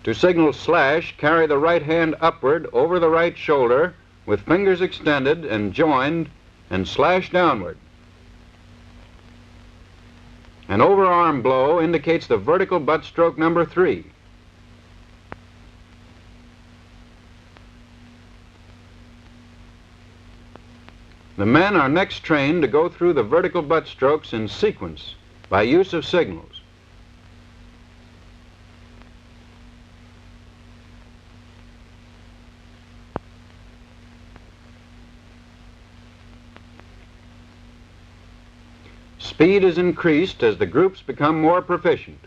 To signal slash, carry the right hand upward over the right shoulder with fingers extended and joined and slash downward. An overarm blow indicates the vertical butt stroke number 3. The men are next trained to go through the vertical butt strokes in sequence by use of signals. Speed is increased as the groups become more proficient.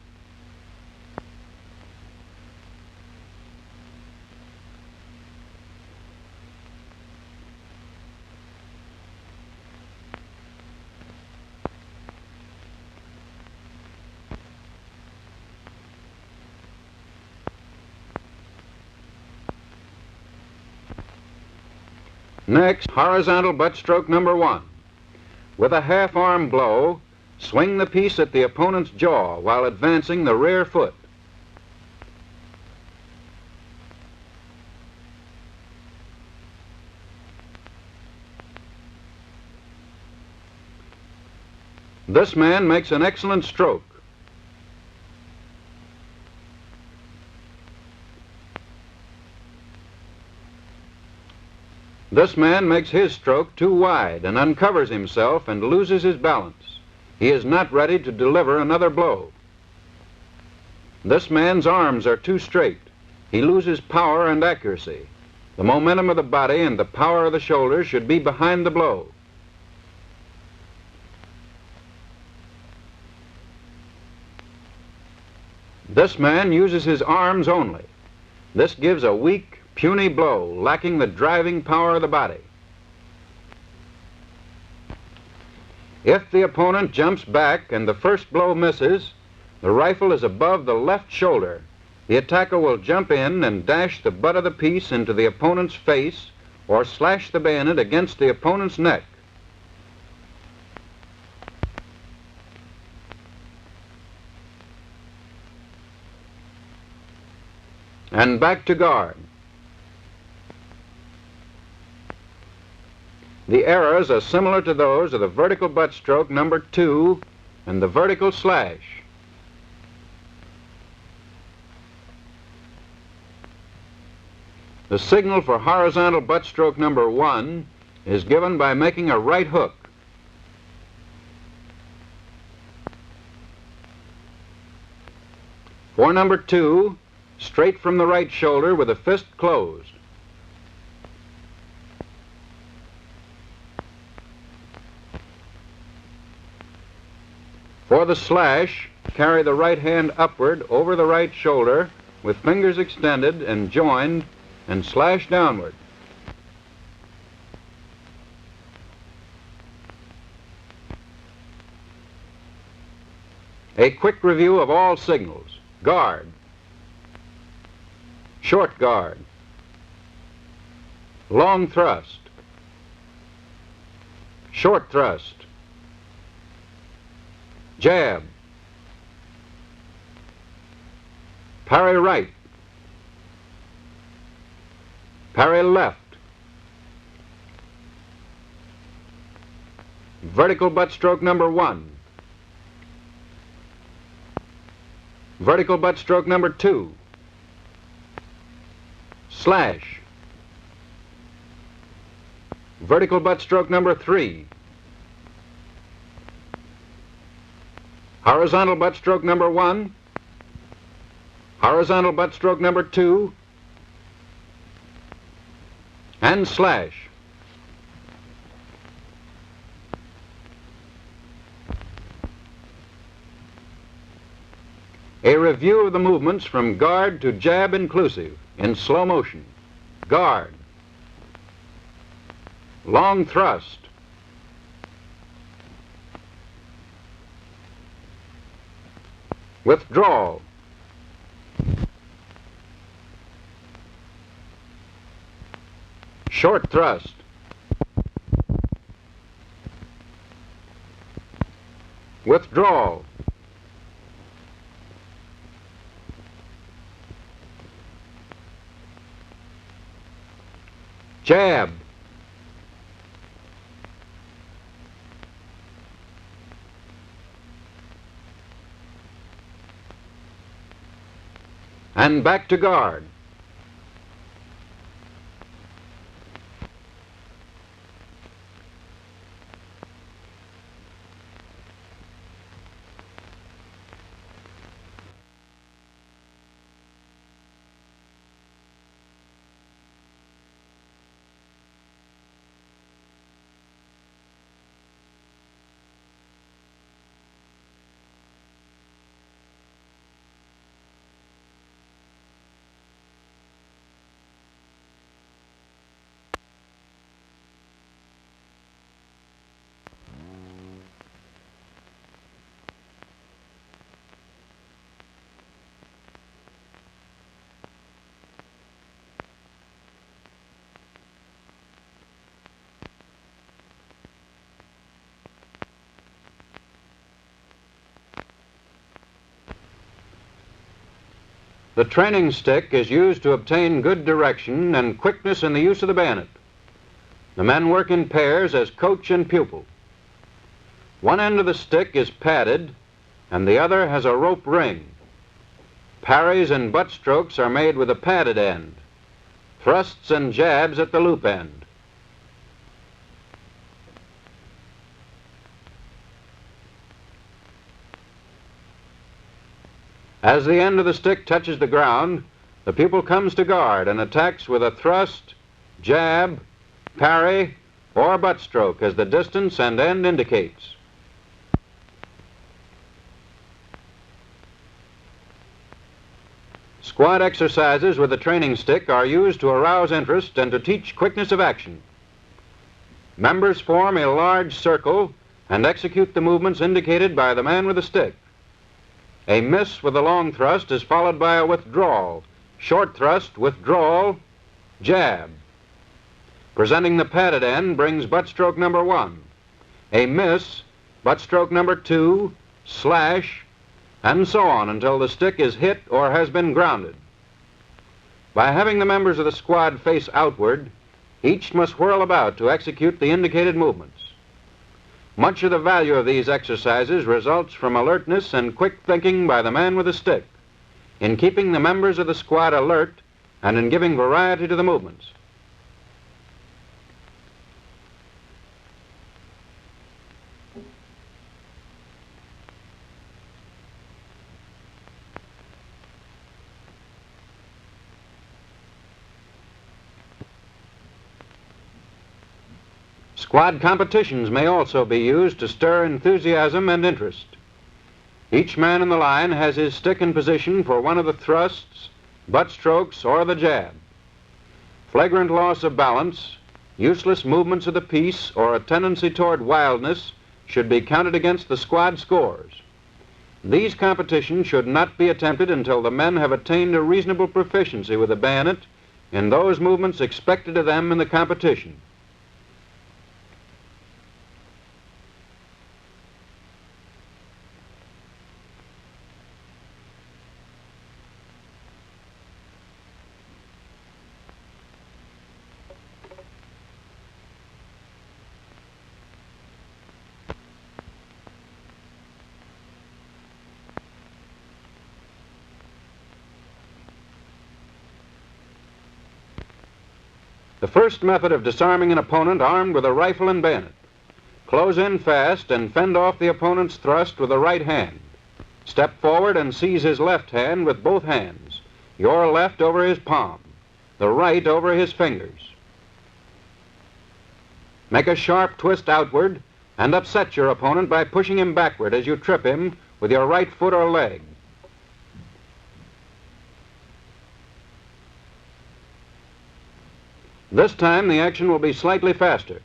Next, horizontal butt stroke number 1. With a half-arm blow, swing the piece at the opponent's jaw while advancing the rear foot. This man makes an excellent stroke. This man makes his stroke too wide and uncovers himself and loses his balance. He is not ready to deliver another blow. This man's arms are too straight. He loses power and accuracy. The momentum of the body and the power of the shoulders should be behind the blow. This man uses his arms only. This gives a weak, puny blow, lacking the driving power of the body. If the opponent jumps back and the first blow misses, the rifle is above the left shoulder. The attacker will jump in and dash the butt of the piece into the opponent's face or slash the bayonet against the opponent's neck. And back to guard. The errors are similar to those of the vertical butt stroke number 2 and the vertical slash. The signal for horizontal butt stroke number 1 is given by making a right hook. For number 2, straight from the right shoulder with the fist closed. For the slash, carry the right hand upward over the right shoulder with fingers extended and joined and slash downward. A quick review of all signals. Guard. Short guard. Long thrust. short thrust, jab, parry right, parry left, vertical butt stroke number 1, vertical butt stroke number 2, slash, vertical butt stroke number 3, horizontal butt stroke number 1, horizontal butt stroke number 2, and slash. A review of the movements from guard to jab inclusive in slow motion. Guard, long thrust, withdrawal, short thrust, withdrawal, jab, and back to guard. The training stick is used to obtain good direction and quickness in the use of the bayonet. The men work in pairs as coach and pupil. One end of the stick is padded and the other has a rope ring. Parries and butt strokes are made with a padded end. Thrusts and jabs at the loop end. As the end of the stick touches the ground, the pupil comes to guard and attacks with a thrust, jab, parry, or butt stroke as the distance and end indicates. Squad exercises with the training stick are used to arouse interest and to teach quickness of action. Members form a large circle and execute the movements indicated by the man with the stick. A miss with a long thrust is followed by a withdrawal, short thrust, withdrawal, jab. Presenting the padded end brings butt stroke number 1. A miss, butt stroke number 2, slash, and so on until the stick is hit or has been grounded. By having the members of the squad face outward, each must whirl about to execute the indicated movements. Much of the value of these exercises results from alertness and quick thinking by the man with the stick, in keeping the members of the squad alert and in giving variety to the movements. Squad competitions may also be used to stir enthusiasm and interest. Each man in the line has his stick in position for one of the thrusts, butt strokes, or the jab. Flagrant loss of balance, useless movements of the piece, or a tendency toward wildness should be counted against the squad scores. These competitions should not be attempted until the men have attained a reasonable proficiency with the bayonet in those movements expected of them in the competition. The first method of disarming an opponent armed with a rifle and bayonet. Close in fast and fend off the opponent's thrust with the right hand. Step forward and seize his left hand with both hands, your left over his palm, the right over his fingers. Make a sharp twist outward and upset your opponent by pushing him backward as you trip him with your right foot or leg. This time the action will be slightly faster.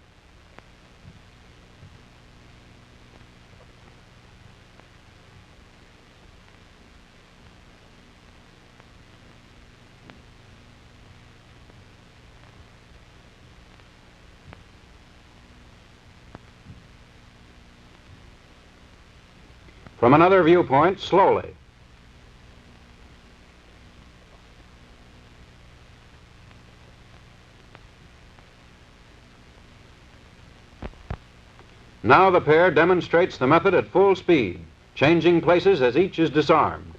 From another viewpoint, slowly. Now the pair demonstrates the method at full speed, changing places as each is disarmed.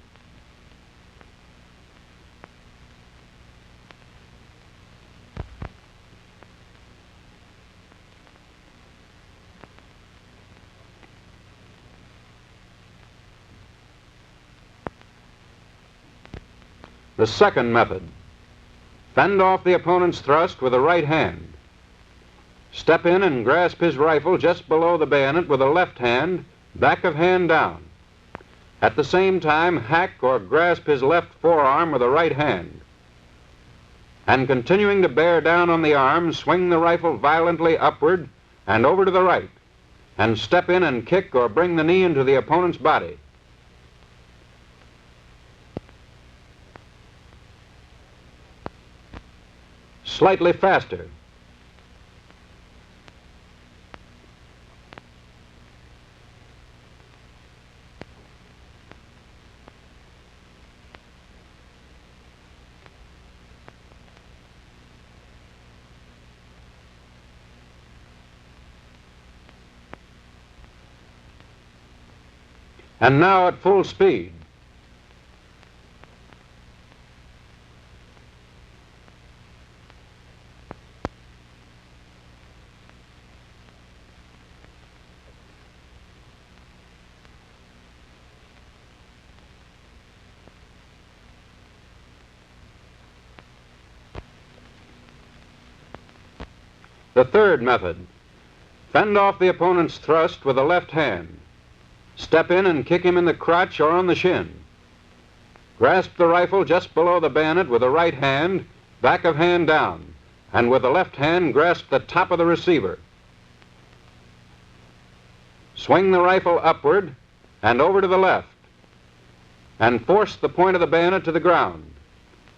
The second method. Fend off the opponent's thrust with the right hand. Step in and grasp his rifle just below the bayonet with the left hand, back of hand down. At the same time, hack or grasp his left forearm with the right hand. And continuing to bear down on the arm, swing the rifle violently upward and over to the right, and step in and kick or bring the knee into the opponent's body. Slightly faster. And now at full speed. The third method. Fend off the opponent's thrust with the left hand. Step in and kick him in the crotch or on the shin. Grasp the rifle just below the bayonet with the right hand, back of hand down, and with the left hand grasp the top of the receiver. Swing the rifle upward and over to the left, and force the point of the bayonet to the ground.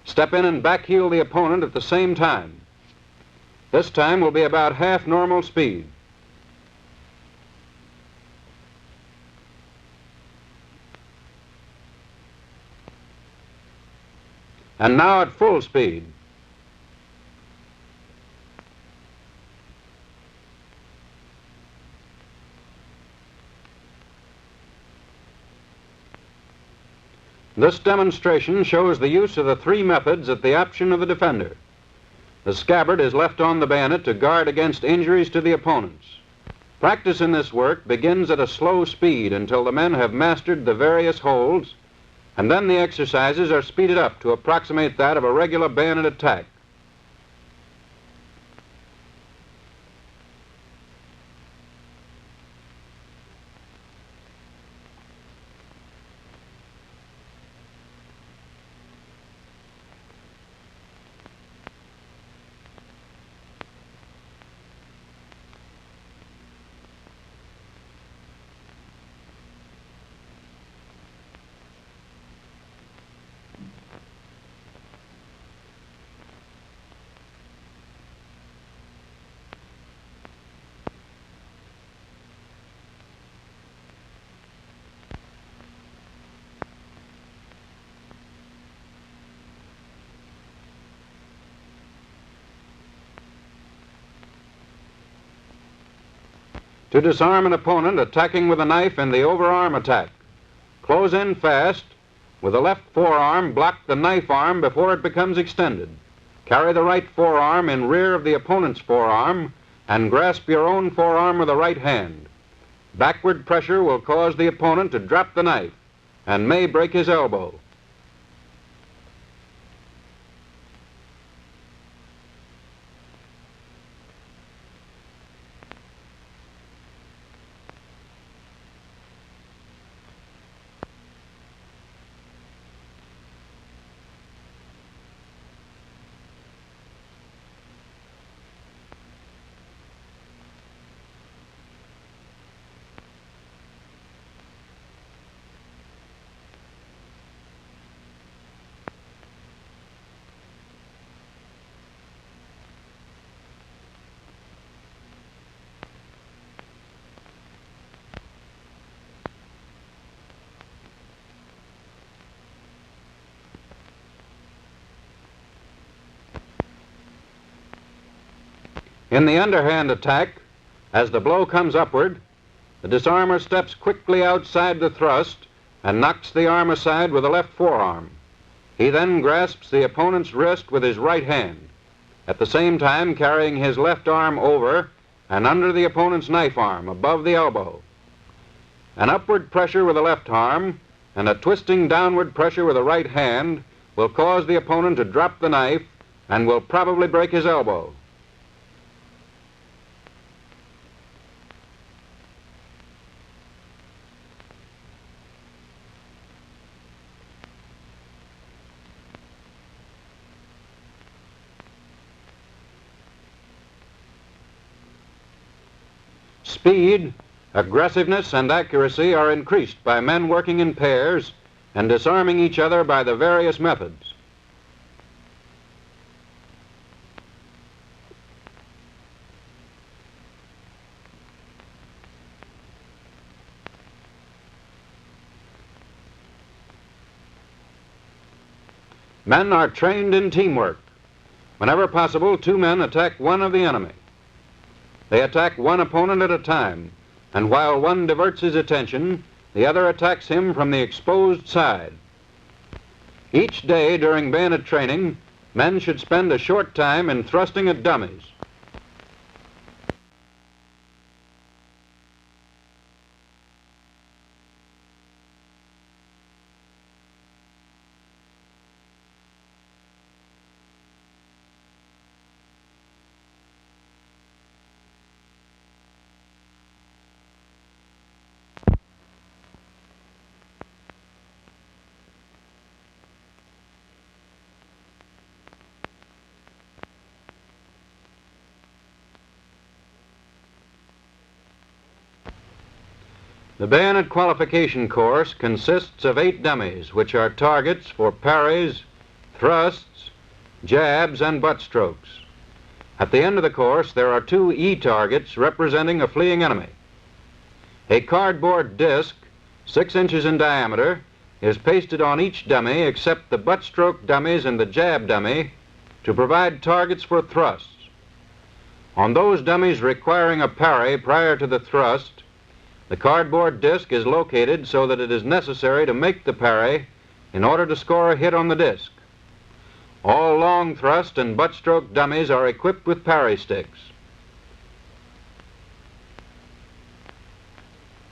Step in and backheel the opponent at the same time. This time will be about half normal speed. And now at full speed. This demonstration shows the use of the three methods at the option of the defender. The scabbard is left on the bayonet to guard against injuries to the opponents. Practice in this work begins at a slow speed until the men have mastered the various holds, and then the exercises are speeded up to approximate that of a regular bayonet attack. To disarm an opponent attacking with a knife in the overarm attack. Close in fast. With the left forearm, block the knife arm before it becomes extended. Carry the right forearm in rear of the opponent's forearm and grasp your own forearm with the right hand. Backward pressure will cause the opponent to drop the knife and may break his elbow. In the underhand attack, as the blow comes upward, the disarmer steps quickly outside the thrust and knocks the arm aside with the left forearm. He then grasps the opponent's wrist with his right hand, at the same time carrying his left arm over and under the opponent's knife arm above the elbow. An upward pressure with the left arm and a twisting downward pressure with the right hand will cause the opponent to drop the knife and will probably break his elbow. Speed, aggressiveness, and accuracy are increased by men working in pairs and disarming each other by the various methods. Men are trained in teamwork. Whenever possible, two men attack one of the enemy. They attack one opponent at a time, and while one diverts his attention, the other attacks him from the exposed side. Each day during bayonet training, men should spend a short time in thrusting at dummies. The bayonet qualification course consists of 8 dummies, which are targets for parries, thrusts, jabs, and butt strokes. At the end of the course, there are 2 E-targets representing a fleeing enemy. A cardboard disc, 6 inches in diameter, is pasted on each dummy except the butt stroke dummies and the jab dummy to provide targets for thrusts. On those dummies requiring a parry prior to the thrust, the cardboard disc is located so that it is necessary to make the parry in order to score a hit on the disc. All long thrust and butt stroke dummies are equipped with parry sticks.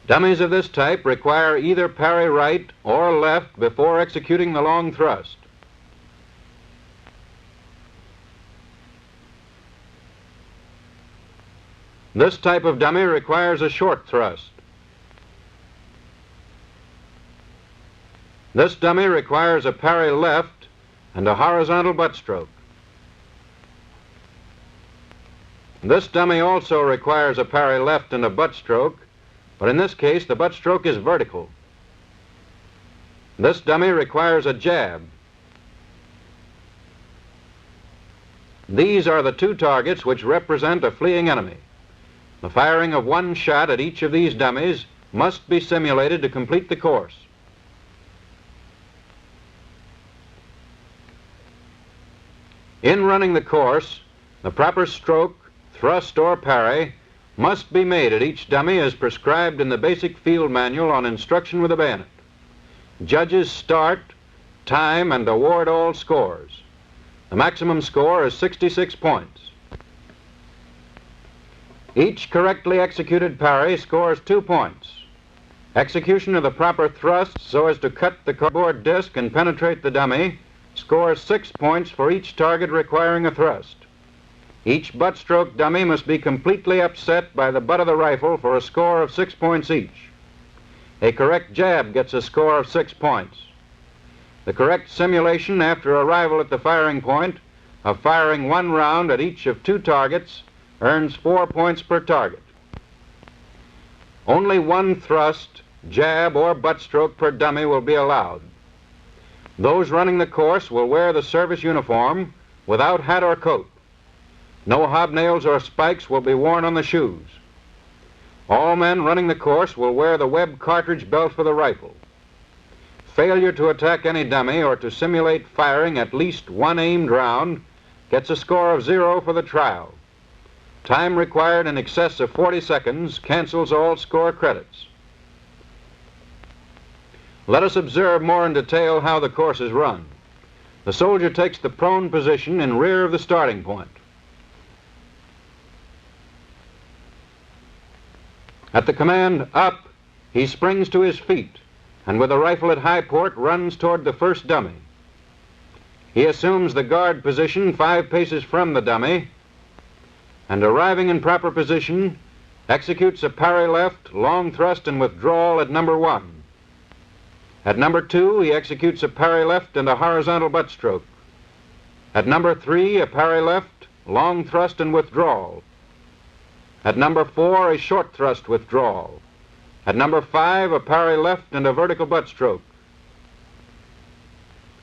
Dummies of this type require either parry right or left before executing the long thrust. This type of dummy requires a short thrust. This dummy requires a parry left and a horizontal butt stroke. This dummy also requires a parry left and a butt stroke, but in this case the butt stroke is vertical. This dummy requires a jab. These are the 2 targets which represent a fleeing enemy. The firing of one shot at each of these dummies must be simulated to complete the course. In running the course, the proper stroke, thrust, or parry must be made at each dummy as prescribed in the basic field manual on instruction with a bayonet. Judges start, time, and award all scores. The maximum score is 66 points. Each correctly executed parry scores 2 points. Execution of the proper thrust so as to cut the cardboard disc and penetrate the dummy scores 6 points for each target requiring a thrust. Each butt stroke dummy must be completely upset by the butt of the rifle for a score of 6 points each. A correct jab gets a score of 6 points. The correct simulation after arrival at the firing point of firing 1 round at each of 2 targets earns 4 points per target. Only 1 thrust, jab, or butt stroke per dummy will be allowed. Those running the course will wear the service uniform without hat or coat. No hobnails or spikes will be worn on the shoes. All men running the course will wear the web cartridge belt for the rifle. Failure to attack any dummy or to simulate firing at least 1 aimed round gets a score of 0 for the trial. Time required in excess of 40 seconds cancels all score credits. Let us observe more in detail how the course is run. The soldier takes the prone position in rear of the starting point. At the command, "Up," he springs to his feet and with the rifle at high port runs toward the first dummy. He assumes the guard position 5 paces from the dummy and, arriving in proper position, executes a parry left, long thrust and withdrawal at number 1. At number 2, he executes a parry left and a horizontal butt stroke. At number 3, a parry left, long thrust and withdrawal. At number 4, a short thrust withdrawal. At number 5, a parry left and a vertical butt stroke.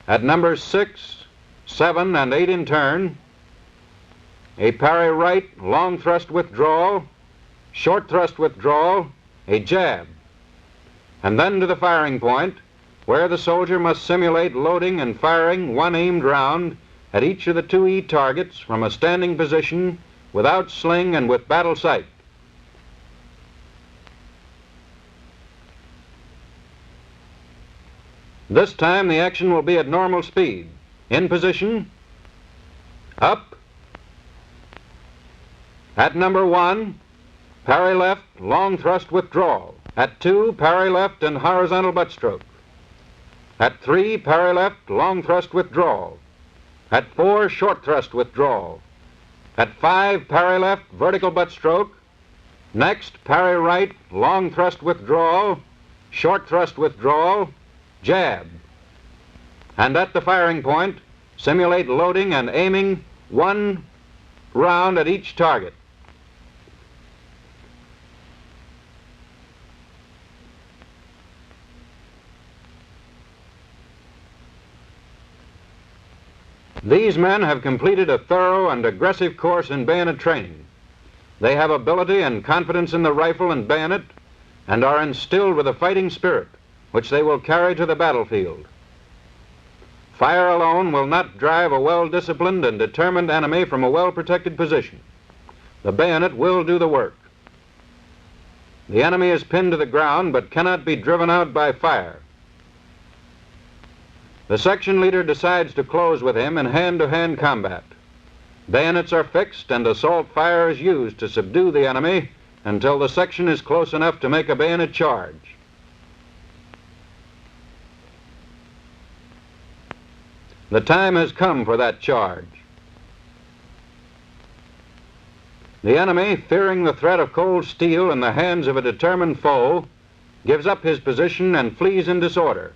At numbers 6, 7, and 8 in turn, a parry right, long thrust withdrawal, short thrust withdrawal, a jab, and then to the firing point, where the soldier must simulate loading and firing 1 aimed round at each of the 2 E targets from a standing position without sling and with battle sight. This time the action will be at normal speed. In position, up. At number 1, parry left, long thrust withdrawal. At 2, parry left and horizontal butt stroke. At 3, parry left, long thrust withdrawal. At 4, short thrust withdrawal. At 5, parry left, vertical butt stroke. Next, parry right, long thrust withdrawal, short thrust withdrawal, jab. And at the firing point, simulate loading and aiming 1 round at each target. These men have completed a thorough and aggressive course in bayonet training. They have ability and confidence in the rifle and bayonet and are instilled with a fighting spirit which they will carry to the battlefield. Fire alone will not drive a well-disciplined and determined enemy from a well-protected position. The bayonet will do the work. The enemy is pinned to the ground but cannot be driven out by fire. The section leader decides to close with him in hand-to-hand combat. Bayonets are fixed and assault fire is used to subdue the enemy until the section is close enough to make a bayonet charge. The time has come for that charge. The enemy, fearing the threat of cold steel in the hands of a determined foe, gives up his position and flees in disorder.